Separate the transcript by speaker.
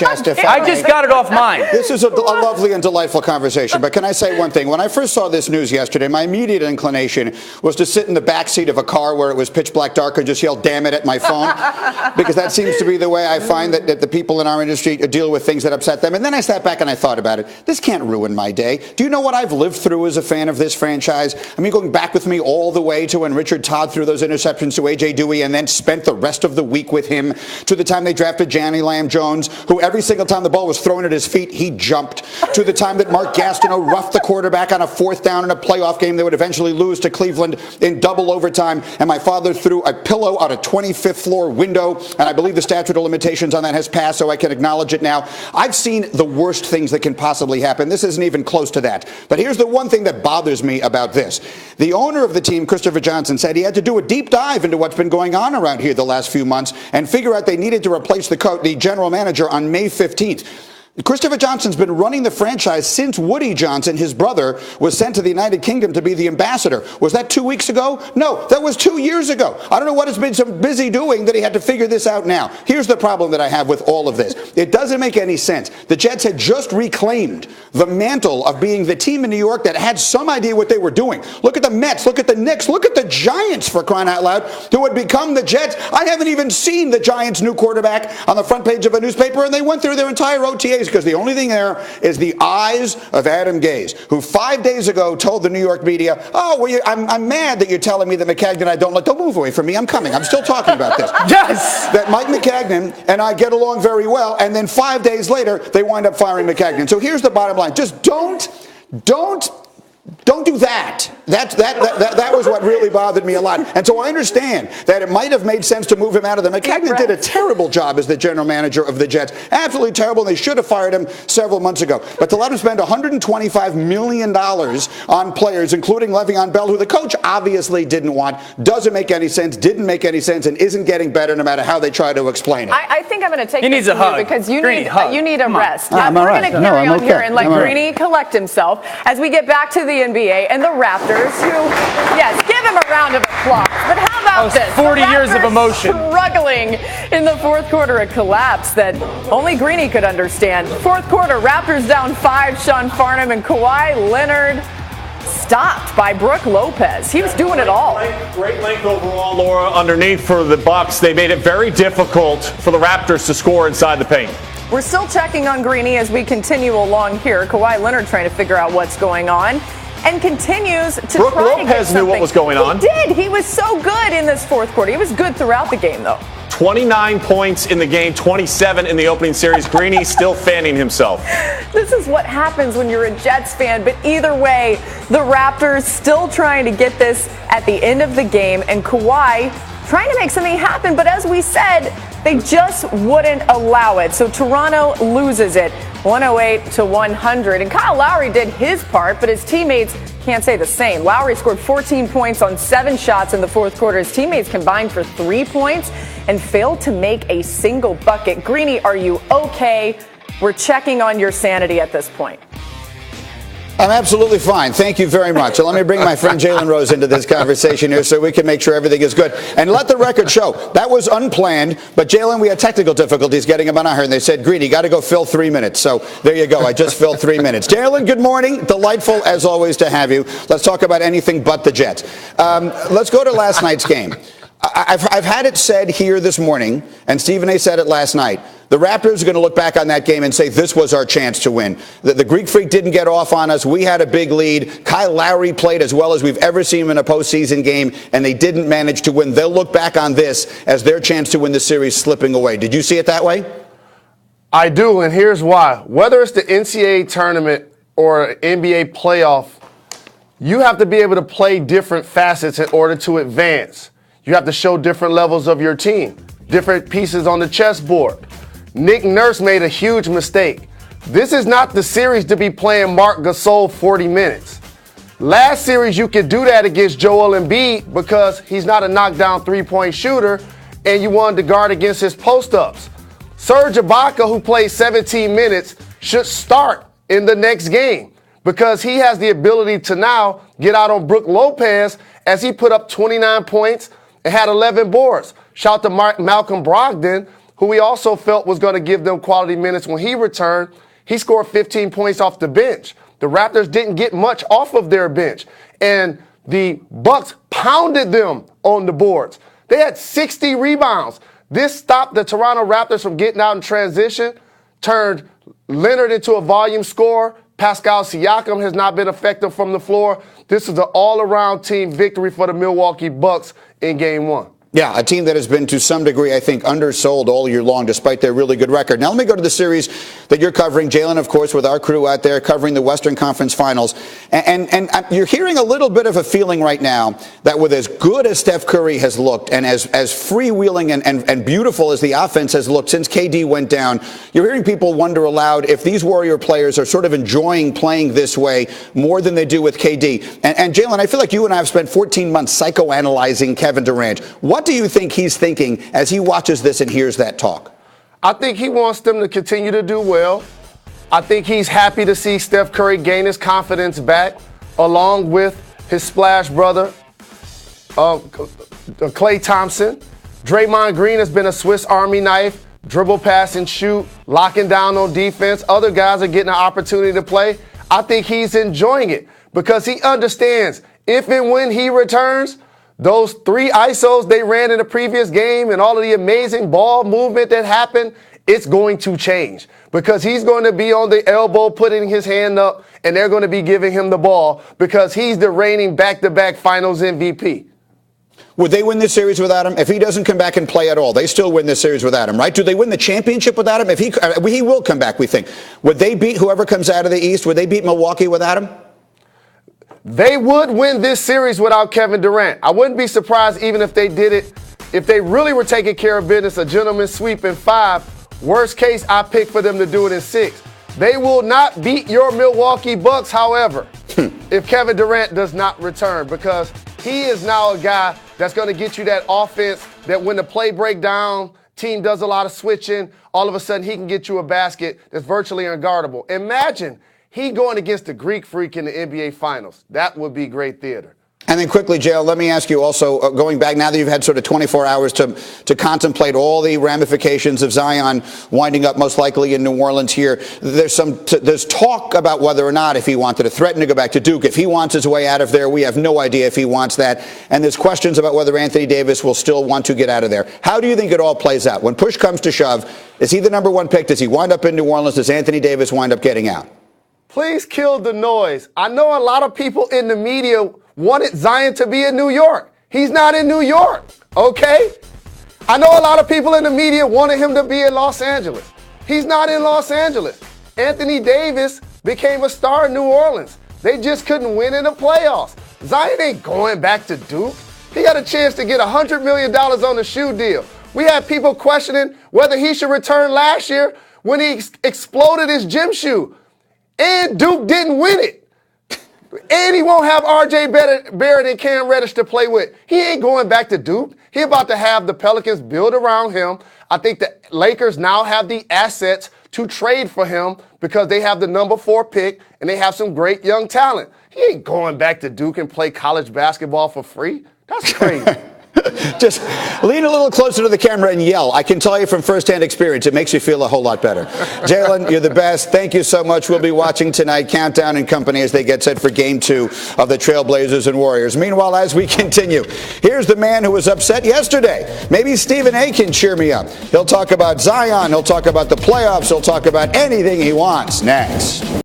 Speaker 1: I just got it off mine.
Speaker 2: This is a lovely and delightful conversation, but can I say one thing? When I first saw this news yesterday, my immediate inclination was to sit in the back seat of a car where it was pitch black dark and just yell "damn it" at my phone, because that seems to be the way I find that the people in our industry deal with things that upset them. And then I sat back and I thought about it. This can't ruin my day. Do you know what I've lived through as a fan of this franchise? I mean, going back with me all the way to when Richard Todd threw those interceptions to A.J. Dewey and then spent the rest of the week with him, to the time they drafted Johnny Lamb Jones, who every single time the ball was thrown at his feet, he jumped, to the time that Mark Gastineau roughed the quarterback on a fourth down in a playoff game they would eventually lose to Cleveland in double overtime, and my father threw a pillow out a 25th floor window, and I believe the statute of limitations on that has passed, so I can acknowledge it now. I've seen the worst things that can possibly happen. This isn't even close to that. But here's the one thing that bothers me about this. The owner of the team, Christopher Johnson, said he had to do a deep dive into what's been going on around here the last few months and figure out they needed to replace the general manager on May 15th. Christopher Johnson's been running the franchise since Woody Johnson, his brother, was sent to the United Kingdom to be the ambassador. Was that 2 weeks ago? No, that was 2 years ago. I don't know what he's been so busy doing that he had to figure this out now. Here's the problem that I have with all of this. It doesn't make any sense. The Jets had just reclaimed the mantle of being the team in New York that had some idea what they were doing. Look at the Mets, look at the Knicks, look at the Giants, for crying out loud, who had become the Jets. I haven't even seen the Giants' new quarterback on the front page of a newspaper, and they went through their entire OTAs, because the only thing there is the eyes of Adam Gase, who 5 days ago told the New York media, "Oh, well, I'm mad that you're telling me that McCagnon and I don't move away from me. I'm coming. I'm still talking about this."
Speaker 1: Yes!
Speaker 2: That Mike McCagnon and I get along very well, and then 5 days later, they wind up firing McCagnon. So here's the bottom line. Just don't do that. That was what really bothered me a lot. And so I understand that it might have made sense to move him out of them. McCagnon did a terrible job as the general manager of the Jets. Absolutely terrible. And they should have fired him several months ago. But to let him spend $125 million on players, including Le'Veon Bell, who the coach obviously didn't want, doesn't make any sense, didn't make any sense, and isn't getting better no matter how they try to explain it.
Speaker 3: I think I'm going to take
Speaker 1: he needs a hug.
Speaker 3: Because you
Speaker 1: Greeny,
Speaker 3: need a rest.
Speaker 2: We're
Speaker 3: going to carry on here and let Greeny collect himself as we get back to the NBA and the Raptors, who, yes, give him a round of applause. But how about this?
Speaker 1: 40 years of emotion.
Speaker 3: Struggling in the fourth quarter, a collapse that only Greeny could understand. Fourth quarter, Raptors down 5. Sean Farnham and Kawhi Leonard stopped by Brook Lopez. He was doing it all.
Speaker 4: Great length overall, Laura, underneath for the Bucks. They made it very difficult for the Raptors to score inside the paint.
Speaker 3: We're still checking on Greeny as we continue along here. Kawhi Leonard trying to figure out what's going on and continues to
Speaker 4: Brook
Speaker 3: try to get
Speaker 4: Lopez knew what was going on.
Speaker 3: He did. He was so good in this fourth quarter. He was good throughout the game, though.
Speaker 4: 29 points in the game, 27 in the opening series. Greeny still fanning himself.
Speaker 3: This is what happens when you're a Jets fan. But either way, the Raptors still trying to get this at the end of the game. And Kawhi trying to make something happen. But as we said, they just wouldn't allow it. So Toronto loses it 108-100. And Kyle Lowry did his part, but his teammates can't say the same. Lowry scored 14 points on 7 shots in the fourth quarter. His teammates combined for 3 points and failed to make a single bucket. Greeny, are you okay? We're checking on your sanity at this point.
Speaker 2: I'm absolutely fine. Thank you very much. So let me bring my friend Jalen Rose into this conversation here so we can make sure everything is good. And let the record show, that was unplanned, but Jalen, we had technical difficulties getting him on here, and they said, Greeny, got to go fill 3 minutes. So there you go. I just filled 3 minutes. Jalen, good morning. Delightful, as always, to have you. Let's talk about anything but the Jets. Let's go to last night's game. I've had it said here this morning, and Stephen A. said it last night, the Raptors are going to look back on that game and say this was our chance to win. The Greek Freak didn't get off on us. We had a big lead. Kyle Lowry played as well as we've ever seen him in a postseason game, and they didn't manage to win. They'll look back on this as their chance to win the series slipping away. Did you see it that way?
Speaker 5: I do, and here's why. Whether it's the NCAA tournament or NBA playoff, you have to be able to play different facets in order to advance. You have to show different levels of your team, different pieces on the chessboard. Nick Nurse made a huge mistake. This is not the series to be playing Marc Gasol 40 minutes. Last series, you could do that against Joel Embiid because he's not a knockdown three-point shooter, and you wanted to guard against his post-ups. Serge Ibaka, who played 17 minutes, should start in the next game because he has the ability to now get out on Brook Lopez as he put up 29 points and had 11 boards. Shout out to Malcolm Brogdon, who we also felt was going to give them quality minutes when he returned. He scored 15 points off the bench. The Raptors didn't get much off of their bench. And the Bucks pounded them on the boards. They had 60 rebounds. This stopped the Toronto Raptors from getting out in transition, turned Leonard into a volume scorer. Pascal Siakam has not been effective from the floor. This is an all-around team victory for the Milwaukee Bucks in Game 1.
Speaker 2: Yeah, a team that has been to some degree, I think, undersold all year long despite their really good record. Now let me go to the series that you're covering, Jalen, of course, with our crew out there covering the Western Conference Finals. And you're hearing a little bit of a feeling right now that with as good as Steph Curry has looked and as freewheeling and beautiful as the offense has looked since KD went down, you're hearing people wonder aloud if these Warrior players are sort of enjoying playing this way more than they do with KD. And Jalen, I feel like you and I have spent 14 months psychoanalyzing Kevin Durant. What do you think he's thinking as he watches this and hears that talk?
Speaker 5: I think he wants them to continue to do well. I think he's happy to see Steph Curry gain his confidence back, along with his splash brother, Klay Thompson. Draymond Green has been a Swiss Army knife, dribble, pass, and shoot, locking down on defense. Other guys are getting an opportunity to play. I think he's enjoying it because he understands if and when he returns, those 3 ISOs they ran in the previous game and all of the amazing ball movement that happened, it's going to change because he's going to be on the elbow putting his hand up and they're going to be giving him the ball because he's the reigning back-to-back finals MVP.
Speaker 2: Would they win this series without him? If he doesn't come back and play at all, they still win this series without him, right? Do they win the championship without him? If he will come back, we think. Would they beat whoever comes out of the East? Would they beat Milwaukee without him?
Speaker 5: They would win this series without Kevin Durant. I wouldn't be surprised even if they did it. If they really were taking care of business, a gentleman's sweep in 5. Worst case, I pick for them to do it in 6. They will not beat your Milwaukee Bucks, however, if Kevin Durant does not return because he is now a guy that's going to get you that offense that when the play break down, team does a lot of switching, all of a sudden he can get you a basket that's virtually unguardable. Imagine he going against the Greek Freak in the NBA Finals. That would be great theater.
Speaker 2: And then quickly, Jalen, let me ask you also, going back now that you've had sort of 24 hours to contemplate all the ramifications of Zion winding up most likely in New Orleans here, there's talk about whether or not if he wanted to threaten to go back to Duke. If he wants his way out of there, we have no idea if he wants that. And there's questions about whether Anthony Davis will still want to get out of there. How do you think it all plays out? When push comes to shove, is he the number 1 pick? Does he wind up in New Orleans? Does Anthony Davis wind up getting out?
Speaker 5: Please kill the noise. I know a lot of people in the media wanted Zion to be in New York. He's not in New York, okay? I know a lot of people in the media wanted him to be in Los Angeles. He's not in Los Angeles. Anthony Davis became a star in New Orleans. They just couldn't win in the playoffs. Zion ain't going back to Duke. He got a chance to get $100 million on the shoe deal. We had people questioning whether he should return last year when he exploded his gym shoe. And Duke didn't win it. And he won't have R.J. Barrett and Cam Reddish to play with. He ain't going back to Duke. He about to have the Pelicans build around him. I think the Lakers now have the assets to trade for him because they have the number 4 pick and they have some great young talent. He ain't going back to Duke and play college basketball for free. That's crazy.
Speaker 2: Just lean a little closer to the camera and yell. I can tell you from firsthand experience, it makes you feel a whole lot better. Jalen, you're the best. Thank you so much. We'll be watching tonight, Countdown and company, as they get set for Game 2 of the Trailblazers and Warriors. Meanwhile, as we continue, here's the man who was upset yesterday. Maybe Stephen A. can cheer me up. He'll talk about Zion. He'll talk about the playoffs. He'll talk about anything he wants next.